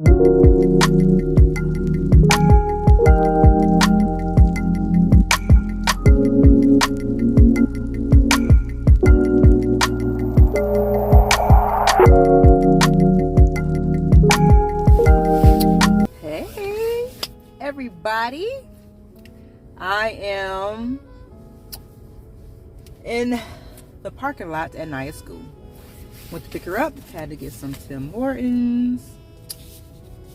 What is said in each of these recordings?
Hey, everybody. I am in the parking lot at Naya's school. Went to pick her up, had to get some Tim Hortons.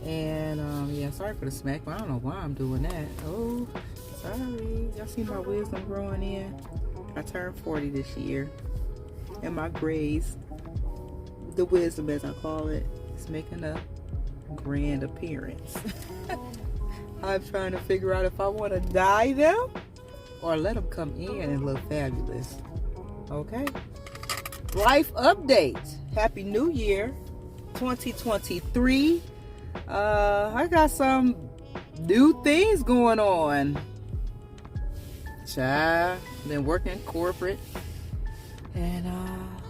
And yeah, sorry for the smack, but I don't know why I'm doing that. Oh, sorry. Y'all see my wisdom growing in? I turned 40 this year. And my grays, the wisdom as I call it, is making a grand appearance. I'm trying to figure out if I want to dye them or let them come in and look fabulous. Okay. Life update. Happy New Year 2023. I got some new things going on. Child, been working corporate and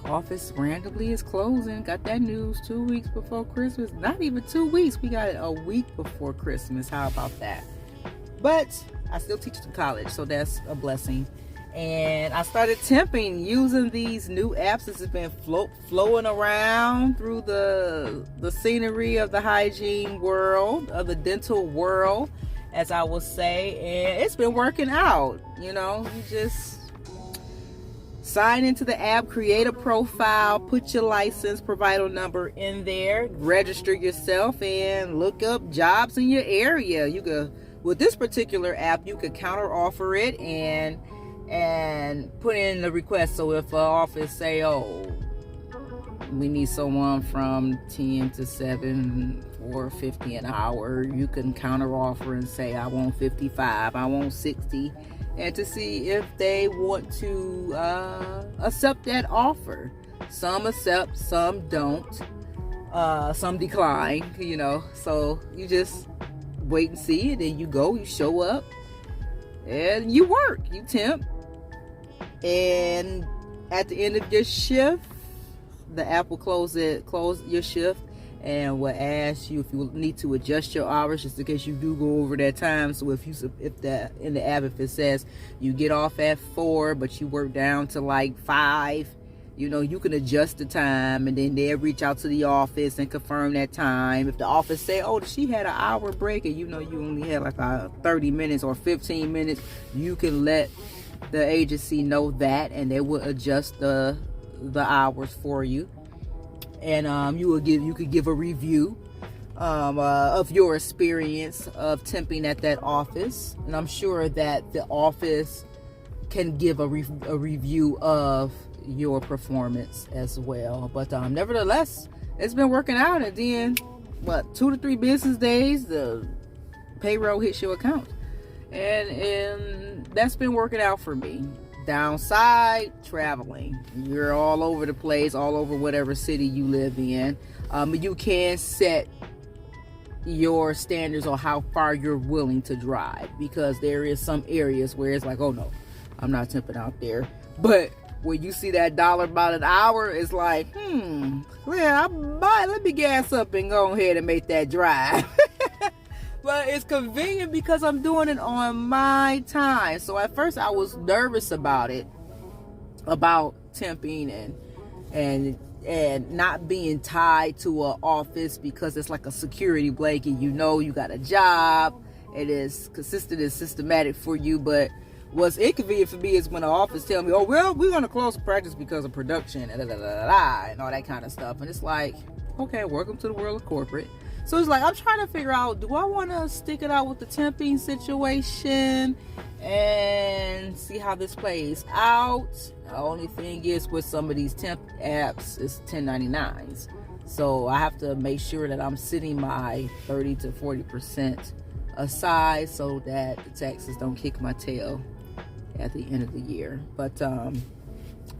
office randomly is closing. Got that news 2 weeks before Christmas. Not even 2 weeks. We got it a week before Christmas. How about that? But I still teach in college, so that's a blessing. And I started temping using these new apps that's been flowing around through the scenery of the hygiene world, of the dental world, as I will say. And it's been working out. You know, you just sign into the app, create a profile, put your license provider number in there, register yourself, and look up jobs in your area. You could, with this particular app, you could counter offer it and put in the request. So if an office say, oh, we need someone from 10 to 7 or 50 an hour, you can counter offer and say, I want 55, I want 60, and to see if they want to accept that offer. Some accept, some don't, some decline, you know. So you just wait and see, and then you go, you show up, and you work, you temp. And at the end of your shift, the app will close your shift and will ask you if you need to adjust your hours, just in case you do go over that time. So if in the app, if it says you get off at 4 but you work down to like 5, you know, you can adjust the time, and then they'll reach out to the office and confirm that time. If the office say, oh, she had an hour break, and you know you only had like 30 minutes or 15 minutes, you can let the agency know that, and they will adjust the hours for you. And you could give a review of your experience of temping at that office, and I'm sure that the office can give a review of your performance as well. But nevertheless, it's been working out, and then 2 to 3 business days, the payroll hits your account, and that's been working out for me. Downside, traveling. You're all over the place, all over whatever city you live in. You can set your standards on how far you're willing to drive, because there is some areas where it's like, oh no, I'm not temping out there. But when you see that $1 about an hour, it's like, let me gas up and go ahead and make that drive. But it's convenient because I'm doing it on my time. So at first I was nervous about temping and not being tied to an office, because it's like a security blanket. You know, you got a job. It is consistent and systematic for you. But what's inconvenient for me is when the office tell me, oh, well, we're going to close the practice because of production and all that kind of stuff. And it's like, okay, welcome to the world of corporate. So it's like, I'm trying to figure out, do I want to stick it out with the temping situation and see how this plays out? The only thing is, with some of these temp apps, it's 1099s. So I have to make sure that I'm sitting my 30 to 40% aside so that the taxes don't kick my tail at the end of the year. But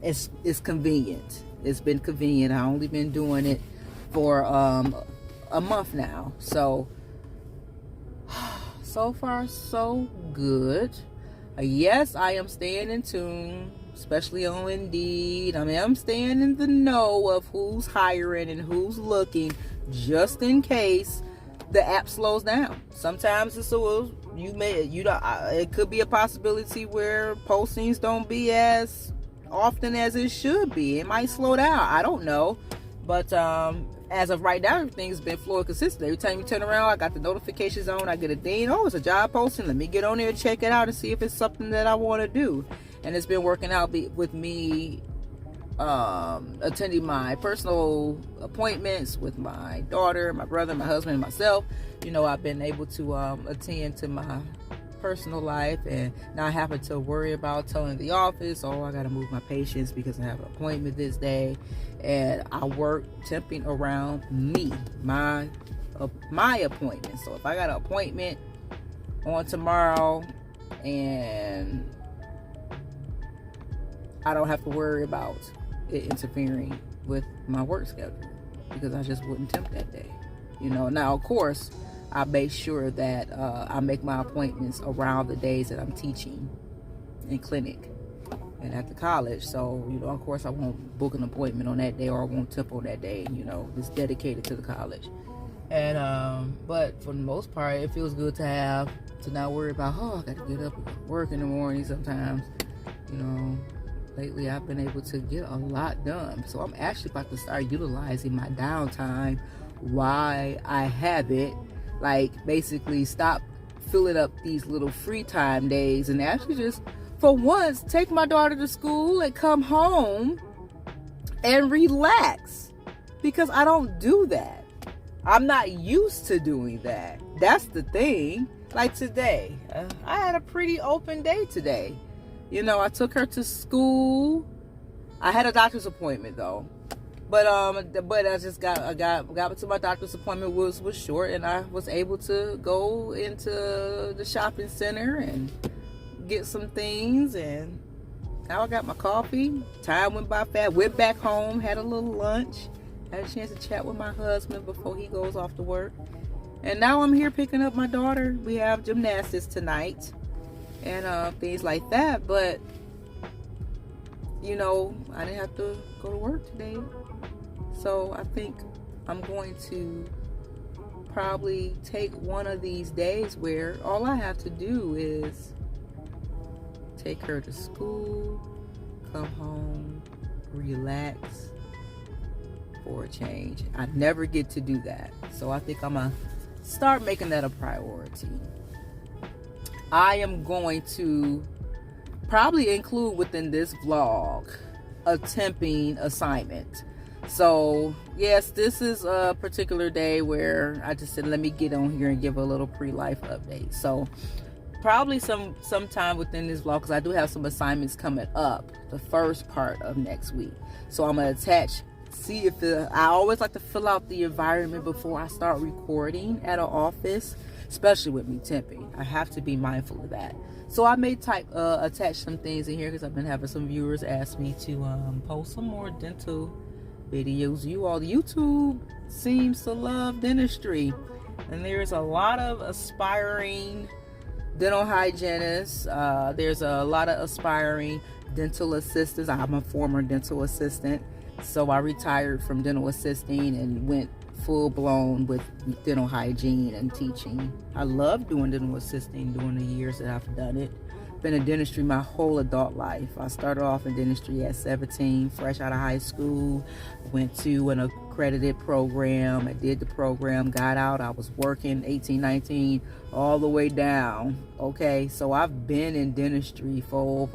it's convenient. It's been convenient. I've only been doing it for a month now, so far so good. Yes, I am staying in tune, especially on Indeed. I mean, I'm staying in the know of who's hiring and who's looking, just in case the app slows down. Sometimes it's it could be a possibility where postings don't be as often as it should be. It might slow down. I don't know. But as of right now, everything's been fluid consistent. Every time you turn around, I got the notifications on. I get a ding. Oh, it's a job posting. Let me get on there and check it out and see if it's something that I want to do. And it's been working out with me attending my personal appointments with my daughter, my brother, my husband, and myself. I've been able to attend to my personal life and not having to worry about telling the office, oh, I gotta move my patients because I have an appointment this day. And I work temping around me, my appointment. So if I got an appointment on tomorrow and I don't have to worry about it interfering with my work schedule because I just wouldn't temp that day. Now of course I make sure that I make my appointments around the days that I'm teaching in clinic and at the college. So, of course I won't book an appointment on that day, or I won't temp on that day, it's dedicated to the college. And, but for the most part, it feels good to not worry about, I got to get up and work in the morning sometimes. Lately I've been able to get a lot done. So I'm actually about to start utilizing my downtime while I have it. Like, basically stop filling up these little free time days and actually just, for once, take my daughter to school and come home and relax. Because I don't do that. I'm not used to doing that. That's the thing. Like today, I had a pretty open day today. I took her to school. I had a doctor's appointment though. But I just got to my doctor's appointment was short, and I was able to go into the shopping center and get some things, and now I got my coffee. Time went by fast. Went back home, had a little lunch, had a chance to chat with my husband before he goes off to work, and now I'm here picking up my daughter. We have gymnastics tonight and things like that, but I didn't have to go to work today. So I think I'm going to probably take one of these days where all I have to do is take her to school, come home, relax for a change. I never get to do that. So I think I'm going to start making that a priority. I am going to probably include within this vlog a temping assignment. So yes, this is a particular day where I just said let me get on here and give a little pre-life update. So probably sometime within this vlog, because I do have some assignments coming up the first part of next week. So I'm gonna attach, see if I always like to fill out the environment before I start recording at an office, especially with me temping. I have to be mindful of that. So I may attach some things in here because I've been having some viewers ask me to post some more dental videos. YouTube seems to love dentistry, and there's a lot of aspiring dental hygienists. There's a lot of aspiring dental assistants. I'm a former dental assistant, so I retired from dental assisting and went full-blown with dental hygiene and teaching. I love doing dental assisting during the years that I've done it. Been in dentistry my whole adult life. I started off in dentistry at 17, fresh out of high school. Went to an accredited program. I did the program, got out. I was working 18, 19, all the way down. Okay, so I've been in dentistry for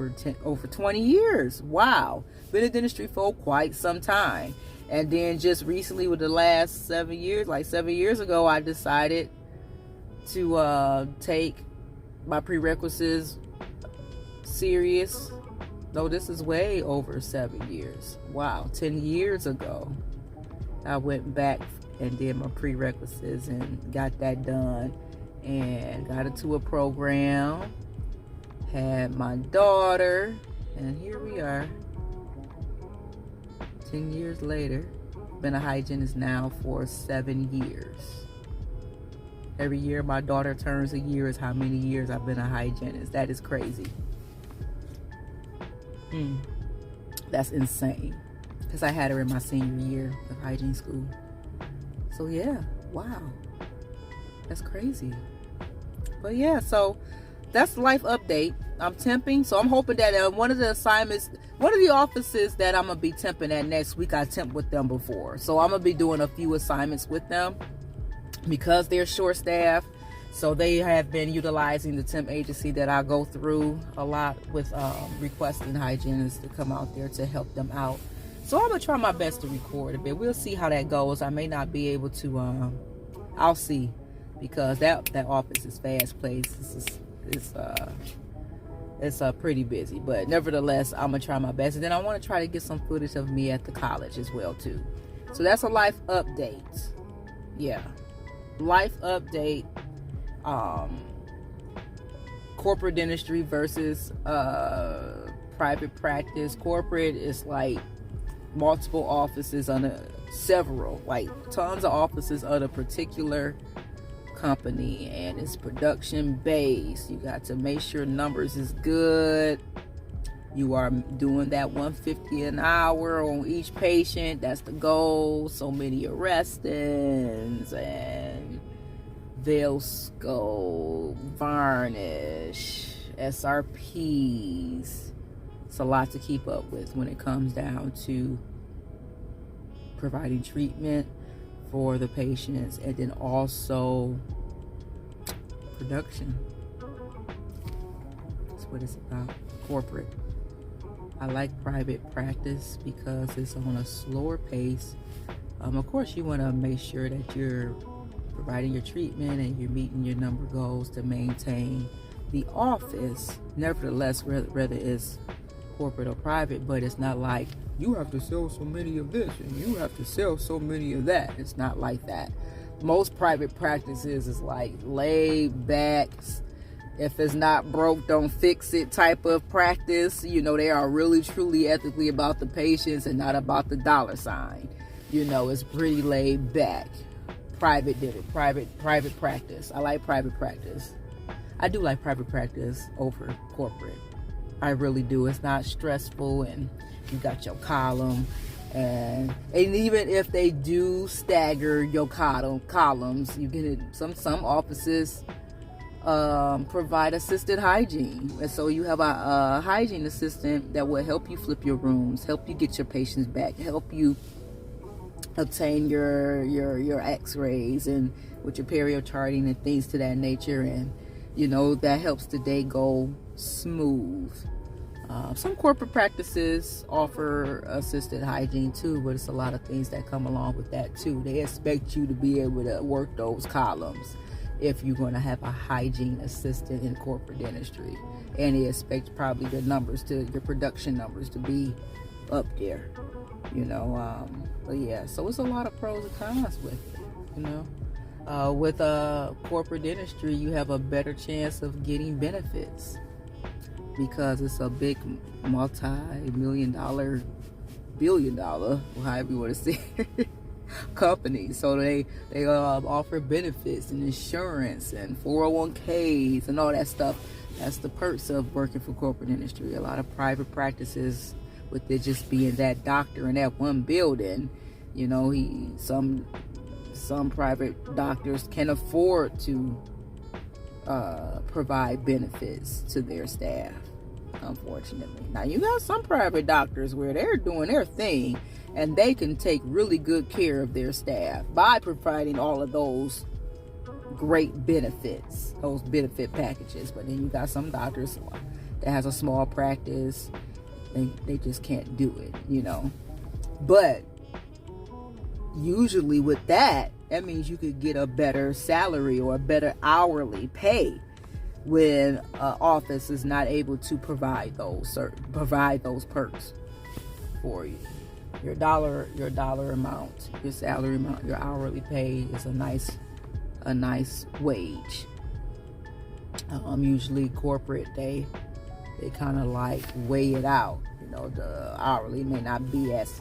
over 20 years. Wow, been in dentistry for quite some time. And then just recently, with the last 7 years, like 7 years ago, I decided to take my prerequisites serious. Though this is way over 7 years. Wow, 10 years ago, I went back and did my prerequisites and got that done and got into a program, had my daughter, and here we are 10 years later. Been a hygienist now for 7 years. Every year my daughter turns a year is how many years I've been a hygienist. That is crazy. That's insane, because I had her in my senior year of hygiene school. So yeah, wow. That's crazy. But yeah, so that's life update. I'm temping, so I'm hoping that one of the offices that I'm gonna be temping at next week, I temped with them before, so I'm gonna be doing a few assignments with them because they're short staffed. So they have been utilizing the temp agency that I go through a lot with, requesting hygienists to come out there to help them out. So I'm gonna try my best to record a bit. We'll see how that goes. I may not be able to. I'll see, because that office is fast paced. It's pretty busy, but nevertheless, I'm gonna try my best. And then I want to try to get some footage of me at the college as well too. So that's a life update. Yeah, life update. Corporate dentistry versus private practice. Corporate is like multiple offices under several, like tons of offices under a particular company, and it's production based. You got to make sure numbers is good. You are doing that $150 an hour on each patient. That's the goal. So many arrestings and Veilscope, varnish, SRPs. It's a lot to keep up with when it comes down to providing treatment for the patients, and then also production. That's what it's about. Corporate. I like private practice because it's on a slower pace. Of course, you want to make sure that you're providing your treatment and you're meeting your number goals to maintain the office. Nevertheless, whether it's corporate or private, but it's not like you have to sell so many of this and you have to sell so many of that. It's not like that. Most private practices is like laid back, if it's not broke, don't fix it type of practice. You know, they are really truly ethically about the patients and not about the dollar sign. You know, it's pretty laid back. Private practice. I like private practice. I do like private practice over corporate. I really do. It's not stressful, and you got your column, and even if they do stagger your columns, you get it. Some offices provide assisted hygiene, and so you have a hygiene assistant that will help you flip your rooms, help you get your patients back, help you obtain your x-rays and with your perio charting and things to that nature, and you know that helps the day go smooth. Some corporate practices offer assisted hygiene too, but it's a lot of things that come along with that too. They expect you to be able to work those columns if you're going to have a hygiene assistant in corporate dentistry, and they expect probably your production numbers to be up there, you know. But yeah, so it's a lot of pros and cons with it, you know. With corporate dentistry, you have a better chance of getting benefits because it's a big multi-million-dollar, billion-dollar, however you want to say it, company. So they offer benefits and insurance and 401ks and all that stuff. That's the perks of working for corporate industry. A lot of private practices, with it just being that doctor in that one building, you know, some private doctors can afford to provide benefits to their staff, unfortunately. Now you got some private doctors where they're doing their thing and they can take really good care of their staff by providing all of those great benefits, those benefit packages. But then you got some doctors that has a small practice, they just can't do it, you know. But usually with that means you could get a better salary or a better hourly pay when office is not able to provide those perks for you. Your dollar amount, your salary amount, your hourly pay is a nice wage. Usually corporate, they kind of like weigh it out. You know, the hourly may not be as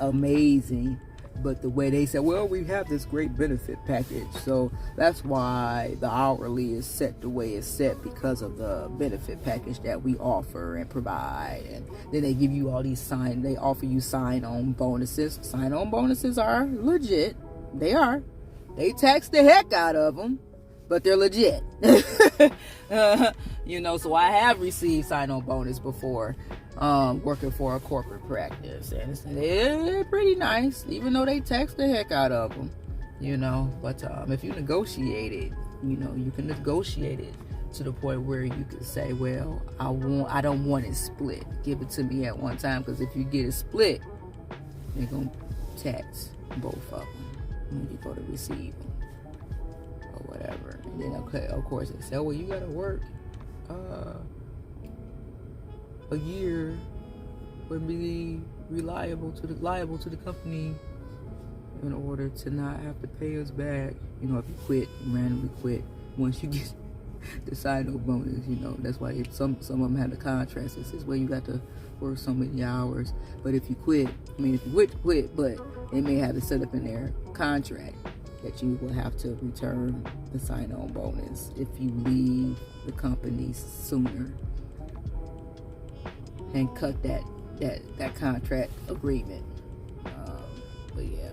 amazing, but the way they say, well, we have this great benefit package, so that's why the hourly is set the way it's set, because of the benefit package that we offer and provide. And then they give you all these they offer you sign-on bonuses. Sign-on bonuses are legit. They are. They tax the heck out of them, but they're legit. So I have received sign-on bonus before, working for a corporate practice, and they're pretty nice, even though they tax the heck out of them. But if you negotiate it, you can negotiate it to the point where you can say, well, I don't want it split. Give it to me at one time, because if you get it split, they're gonna tax both of them when you go to receive them or whatever. And then of course they say, well, you gotta work a year and be liable to the company in order to not have to pay us back. If you quit, you randomly quit, once you get the sign-on bonus, that's why some of them have the contracts. This is where you got to work so many hours. But if you quit, but they may have it set up in their contract that you will have to return the sign-on bonus if you leave the company sooner and cut that contract agreement. But yeah.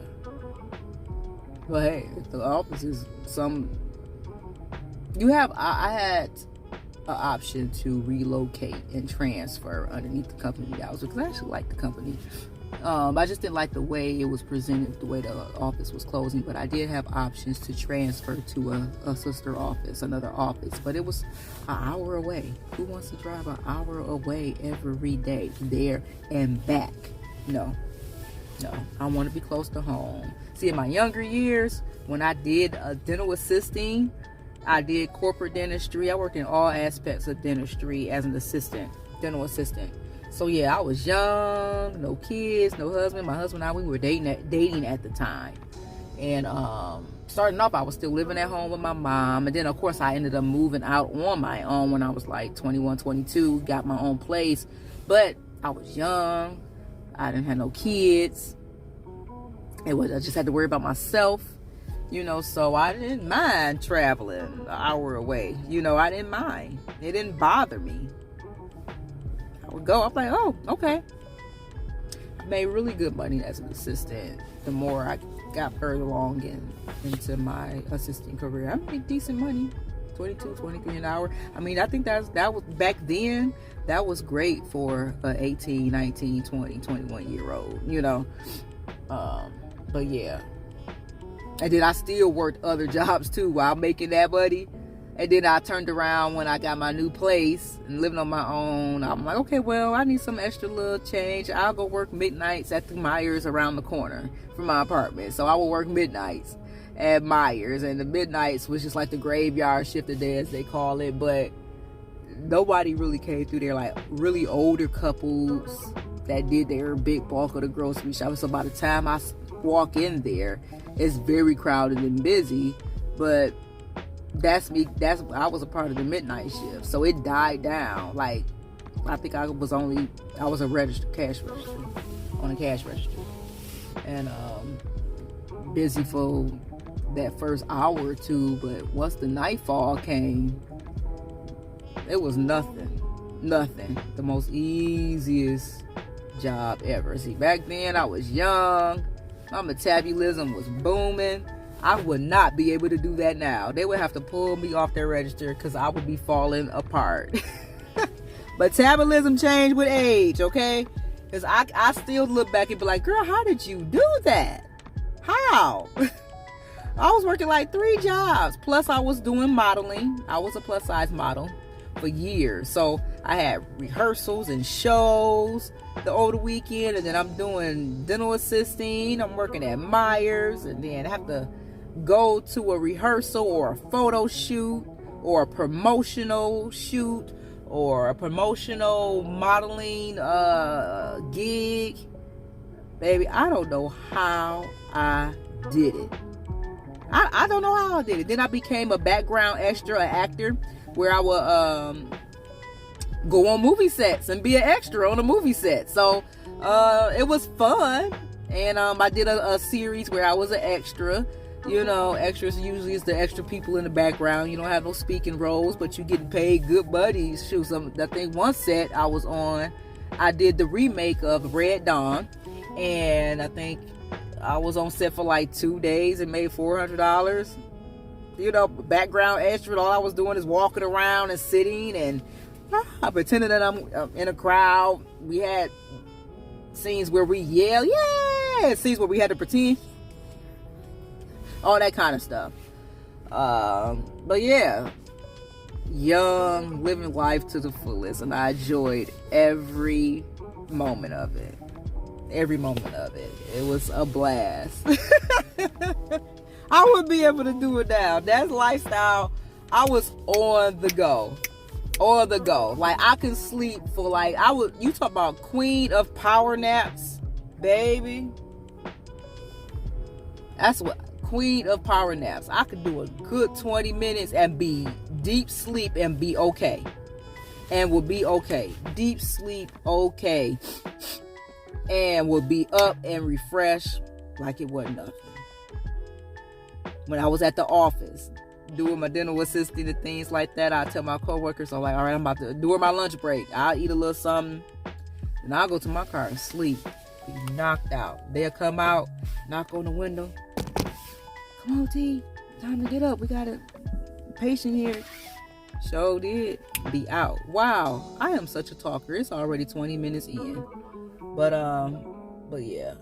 But hey, the office is I had an option to relocate and transfer underneath the company that I was with, because I actually liked the company. I just didn't like the way it was presented, the way the office was closing. But I did have options to transfer to a sister office, another office. But it was an hour away. Who wants to drive an hour away every day, there and back? No. I want to be close to home. See, in my younger years, when I did dental assisting, I did corporate dentistry. I worked in all aspects of dentistry as an dental assistant. So yeah, I was young, no kids, no husband. My husband and I, we were dating at the time. And starting off, I was still living at home with my mom. And then, of course, I ended up moving out on my own when I was like 21, 22, got my own place. But I was young. I didn't have no kids. I just had to worry about myself. So I didn't mind traveling an hour away. I didn't mind. It didn't bother me. I would go. I'm like, oh, okay. I made really good money as an assistant. The more I got further along into my assistant career, I made decent money. $22, $23 an hour. I mean, I think that was back then. That was great for an 18, 19, 20, 21 year old. But yeah. And then I still worked other jobs too while making that money. And then I turned around when I got my new place and living on my own. I'm like, okay, well, I need some extra little change. I'll go work midnights at the Myers around the corner from my apartment. So I will work midnights at Myers. And the midnights was just like the graveyard shift of day, as they call it. But nobody really came through there, like really older couples that did their big bulk of the grocery shopping. So by the time I walk in there, it's very crowded and busy. But that's me. I was a part of the midnight shift, so it died down. Like, I think I was a cash register on a cash register, and busy for that first hour or two. But once the nightfall came, it was nothing. The most easiest job ever. See, back then I was young. My metabolism was booming. I would not be able to do that now. They would have to pull me off their register because I would be falling apart. Metabolism changed with age, okay? Because I still look back and be like, girl, how did you do that? How? I was working like 3 jobs. Plus I was doing modeling. I was a plus size model for years. So I had rehearsals and shows over the weekend. And then I'm doing dental assisting. I'm working at Myers. And then I have to go to a rehearsal or a photo shoot or a promotional shoot or a promotional modeling gig. Baby, I don't know how I did it. I don't know how I did it. Then I became a background extra, an actor, where I would go on movie sets and be an extra on a movie set. So it was fun. And I did a series where I was an extra. You know, extras usually is the extra people in the background. You don't have no speaking roles, but you getting paid good buddies. Shoot, I think one set I was on, I did the remake of Red Dawn, and I think I was on set for like 2 days and made $400. You know, background extra. All I was doing is walking around and sitting and pretending that I'm in a crowd. We had scenes where we yell, yeah! Scenes where we had to pretend. All that kind of stuff. But yeah, young, living life to the fullest, and I enjoyed every moment of it. Every moment of it. It was a blast. I wouldn't be able to do it now. That lifestyle, I was on the go. On the go. Like, I can sleep for like, you talk about queen of power naps, baby. That's what, queen of power naps. I could do a good 20 minutes and be deep sleep and be okay. And will be okay. Deep sleep, okay. And will be up and refreshed like it wasn't nothing. When I was at the office doing my dental assisting and things like that, I tell my coworkers, I'm like, all right, I'm about to, during my lunch break, I'll eat a little something, and I'll go to my car and sleep, be knocked out. They'll come out, knock on the window. Come on, T, time to get up. We got a patient here. Sure did. Be out. Wow, I am such a talker. It's already 20 minutes in. But yeah.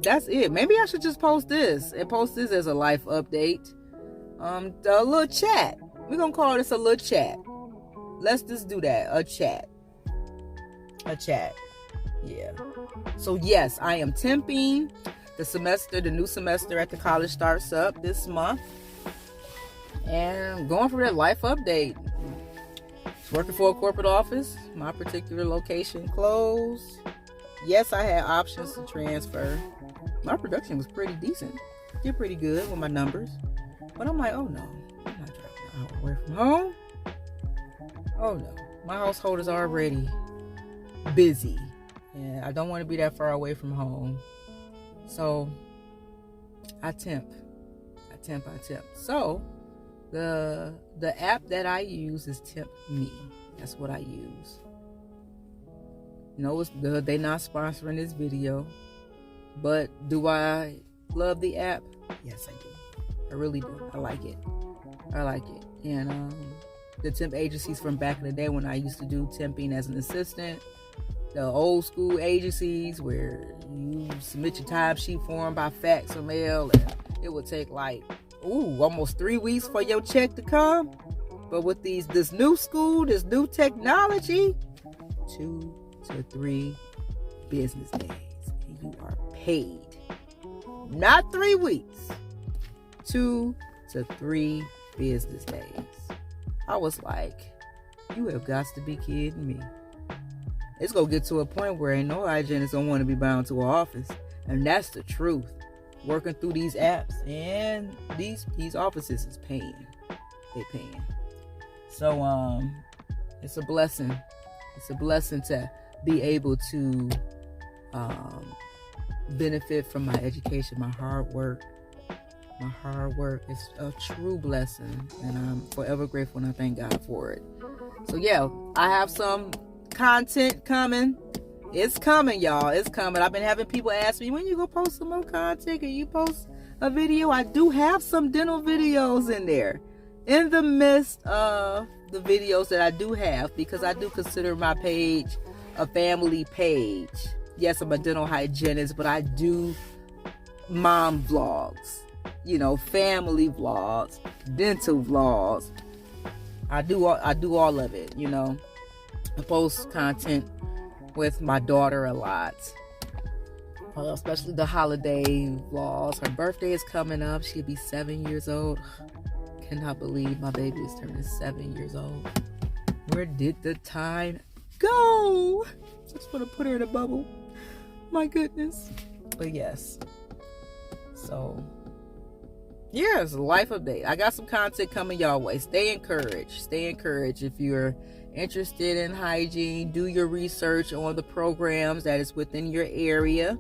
That's it. Maybe I should just post this as a life update. A little chat. We're gonna call this a little chat. Let's just do that. A chat. Yeah. So yes, I am temping. The new semester at the college starts up this month. And I'm going for that life update. Working for a corporate office. My particular location closed. Yes, I had options to transfer. My production was pretty decent. Did pretty good with my numbers. But I'm like, oh no, I'm not driving away from home. Oh no, my household is already busy. And I don't want to be that far away from home. So, I temp. So, the app that I use is Tempmee. That's what I use. No, they're not sponsoring this video. But do I love the app? Yes, I do. I really do. I like it. And the temp agencies from back in the day when I used to do temping as an assistant, the old school agencies where you submit your timesheet form by fax or mail, and it would take like almost 3 weeks for your check to come. But with this new school, this new technology, 2 to 3 business days, and you are paid. Not 3 weeks. 2 to 3 business days. I was like, you have got to be kidding me. It's gonna get to a point where ain't no hygienist don't want to be bound to an office, and that's the truth. Working through these apps and these offices is paying. They're paying. So it's a blessing. It's a blessing to be able to benefit from my education, my hard work. My hard work is a true blessing, and I'm forever grateful, and I thank God for it. So yeah, I have some content coming. It's coming, y'all. It's coming. I've been having people ask me, when you gonna post some more content? Can you post a video? I do have some dental videos in there, in the midst of the videos that I do have, because I do consider my page a family page. Yes, I'm a dental hygienist, but I do mom vlogs, family vlogs, dental vlogs. I do all of it, I post content with my daughter a lot, especially the holiday vlogs. Her birthday is coming up. She'll be 7 years old. Cannot believe my baby is turning 7 years old. Where did the time go? Just want to put her in a bubble. My goodness. But yes. So, yeah, it's a life update. I got some content coming y'all way. Stay encouraged. Stay encouraged. If you're interested in hygiene, do your research on the programs that is within your area.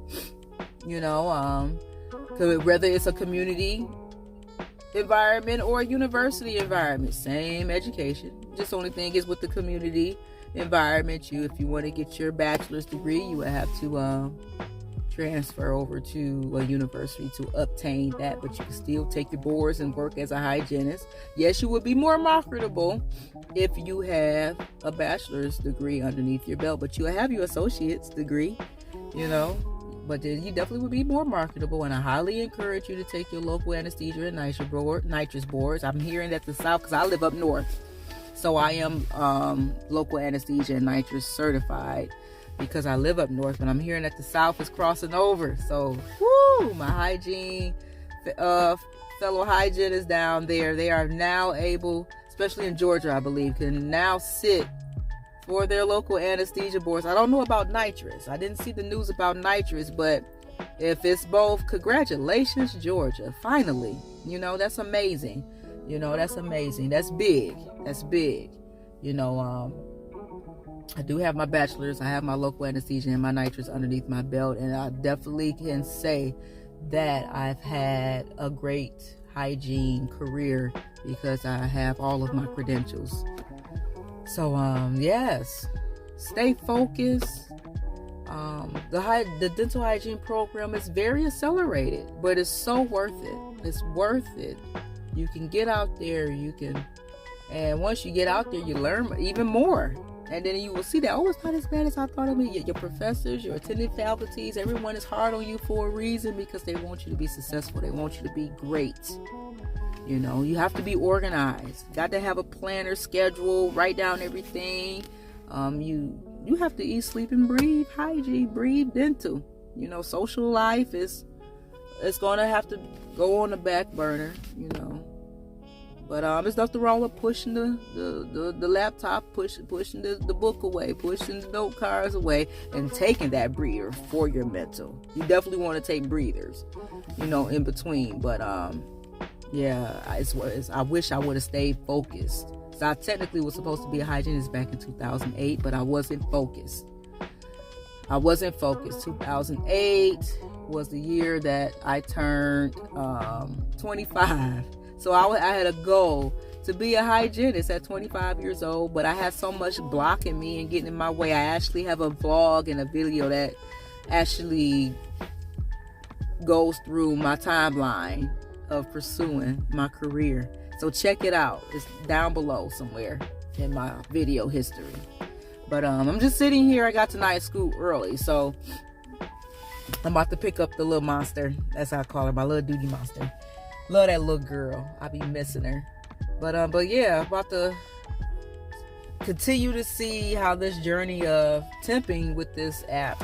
Whether it's a community environment or a university environment, same education. Just the only thing is with the community environment, if you want to get your bachelor's degree, you would have to transfer over to a university to obtain that, but you can still take your boards and work as a hygienist. Yes, you would be more marketable if you have a bachelor's degree underneath your belt, but you have your associate's degree, but then you definitely would be more marketable. And I highly encourage you to take your local anesthesia and nitrous boards. I'm hearing that the South, because I live up north, so I am local anesthesia and nitrous certified because I live up north, but I'm hearing that the South is crossing over. So, my hygiene fellow hygienists down there, they are now able, especially in Georgia, I believe, can now sit for their local anesthesia boards. I don't know about nitrous. I didn't see the news about nitrous, but if it's both, congratulations, Georgia. Finally, that's amazing. That's amazing. That's big. I do have my bachelor's. I have my local anesthesia and my nitrous underneath my belt, and I definitely can say that I've had a great hygiene career because I have all of my credentials. So, yes, stay focused. The dental hygiene program is very accelerated, but it's so worth it. It's worth it. You can get out there, and once you get out there, you learn even more. And then you will see that, it's not as bad as I thought it would be. Your professors, your attending faculties, everyone is hard on you for a reason, because they want you to be successful. They want you to be great. You have to be organized. Got to have a planner, schedule, write down everything. You have to eat, sleep, and breathe hygiene, breathe dental. Social life it's going to have to go on the back burner, But there's nothing wrong with pushing the laptop, pushing the book away, pushing the note cards away, and taking that breather for your mental. You definitely want to take breathers, in between. But I wish I would have stayed focused. So I technically was supposed to be a hygienist back in 2008, but I wasn't focused. 2008 was the year that I turned 25. So I had a goal to be a hygienist at 25 years old, but I had so much blocking me and getting in my way. I actually have a vlog and a video that actually goes through my timeline of pursuing my career. So check it out. It's down below somewhere in my video history. But I'm just sitting here. I got to night school early, so I'm about to pick up the little monster. That's how I call her, my little duty monster. Love that little girl. I be missing her. But yeah, about to continue to see how this journey of temping with this app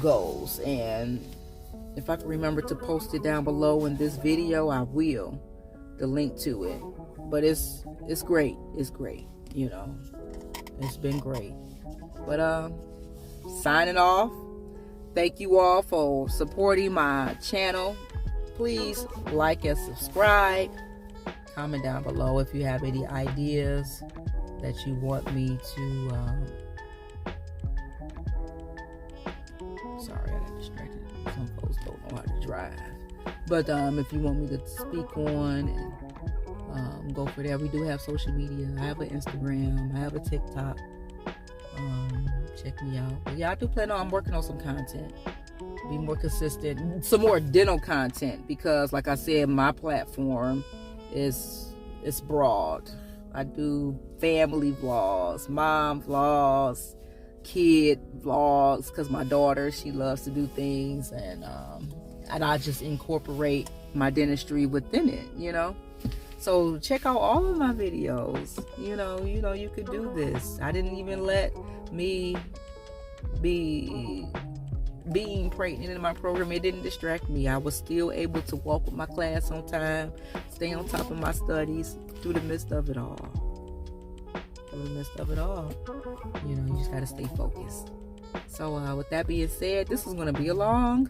goes. And if I can remember to post it down below in this video, I will. The link to it. But it's great. It's great. It's been great. But signing off. Thank you all for supporting my channel. Please like and subscribe. Comment down below if you have any ideas that you want me to. Sorry, I got distracted. Some folks don't know how to drive. But if you want me to speak on and go for that, we do have social media. I have an Instagram. I have a TikTok. Check me out. But yeah, I do plan on. I'm working on some content. Be more consistent, some more dental content, because like I said, my platform is broad. I do family vlogs, mom vlogs, kid vlogs, because my daughter, she loves to do things, and I just incorporate my dentistry within it, So check out all of my videos. You could do this. I didn't even let me being pregnant in my program, it didn't distract me. I was still able to walk with my class on time, stay on top of my studies through the midst of it all. You just got to stay focused. So with that being said, this is going to be a long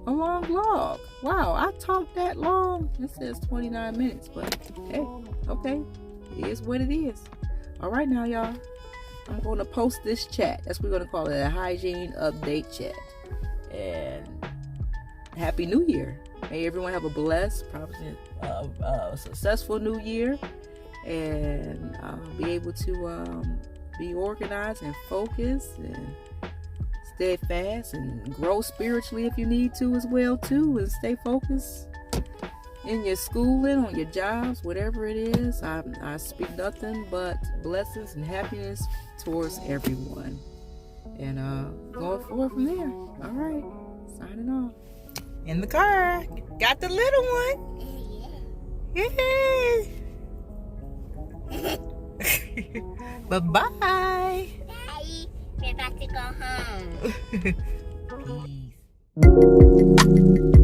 vlog. Wow, I talked that long. It says 29 minutes, but hey, okay, it is what it is. All right now, y'all. I'm going to post this chat. That's what we're going to call it, a hygiene update chat. And Happy New Year. May everyone have a blessed, successful New Year. And be able to be organized and focused and steadfast and grow spiritually if you need to as well too, and stay focused in your schooling, on your jobs, whatever it is. I speak nothing but blessings and happiness towards everyone, and going forward from there. All right, signing off. In the car, got the little one. Yay! Bye-bye. Bye. We're about to go home. Peace.